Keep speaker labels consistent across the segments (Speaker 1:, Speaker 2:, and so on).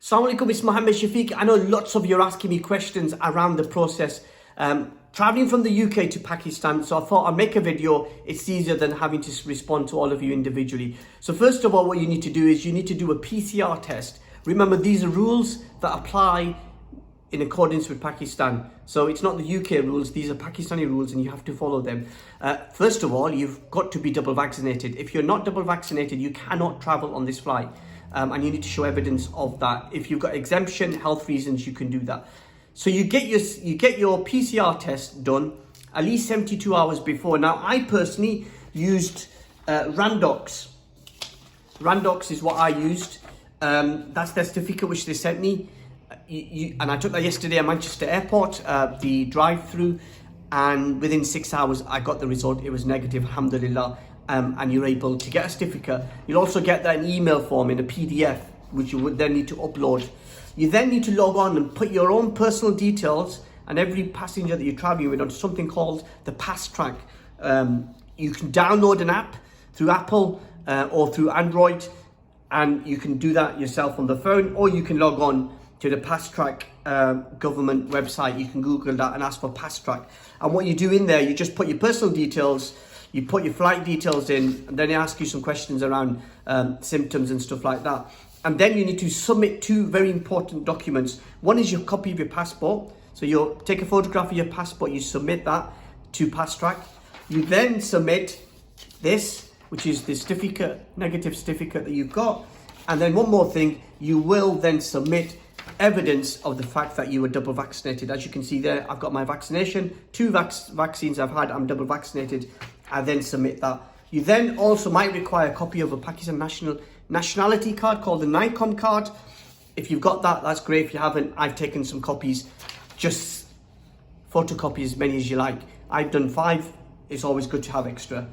Speaker 1: Assalamu alaikum, it's Mohammed Shafiq. I know lots of you are asking me questions around the process traveling from the UK to Pakistan, so I thought I'd make a video. It's easier than having to respond to all of you individually. So first of all, what you need to do is you need to do a PCR test. Remember, these are rules that apply in accordance with Pakistan. So it's not the UK rules, these are Pakistani rules and you have to follow them. First of all, you've got to be double vaccinated. If you're not double vaccinated, you cannot travel on this flight. And you need to show evidence of that. If you've got exemption, health reasons, you can do that. So you get your PCR test done at least 72 hours before. Now, I personally used Randox. Randox is what I used. That's the certificate which they sent me. And I took that yesterday at Manchester Airport, the drive-through, and within 6 hours I got the result. It was negative, alhamdulillah. And you're able to get a certificate. You'll also get that in email form in a PDF, which you would then need to upload. You then need to log on and put your own personal details and every passenger that you're traveling with onto something called the Pass Track. You can download an app through Apple or through Android, and you can do that yourself on the phone, or you can log on to the Pass Track government website. You can Google that and ask for Pass Track. And what you do in there, you just put your personal details, you put your flight details in, and then they ask you some questions around symptoms and stuff like that. And then you need to submit two very important documents. One is your copy of your passport. So you take a photograph of your passport, you submit that to Pass Track. You then submit this, which is the certificate, negative certificate that you've got. And then one more thing, you will then submit evidence of the fact that you were double vaccinated. As you can see there, I've got my vaccination, two vaccines I've had, I'm double vaccinated. I then submit that. You then also might require a copy of a Pakistan nationality card called the NICOM card. If you've got that, that's great. If you haven't, I've taken some copies. Just photocopy as many as you like. I've done 5. It's always good to have extra.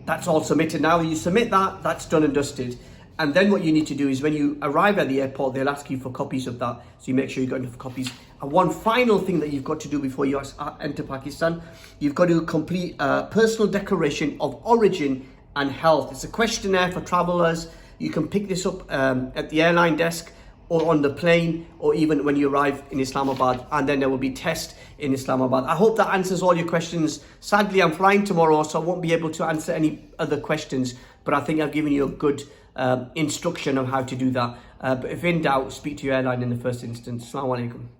Speaker 1: That's all submitted. Now you submit that, that's done and dusted. And then what you need to do is when you arrive at the airport, they'll ask you for copies of that. So you make sure you've got enough copies. And one final thing that you've got to do before you enter Pakistan, you've got to complete a personal declaration of origin and health. It's a questionnaire for travelers. You can pick this up at the airline desk or on the plane, or even when you arrive in Islamabad, and then there will be tests in Islamabad. I hope that answers all your questions. Sadly, I'm flying tomorrow, so I won't be able to answer any other questions, but I think I've given you a good instruction on how to do that. But if in doubt, speak to your airline in the first instance. Assalamu alaikum.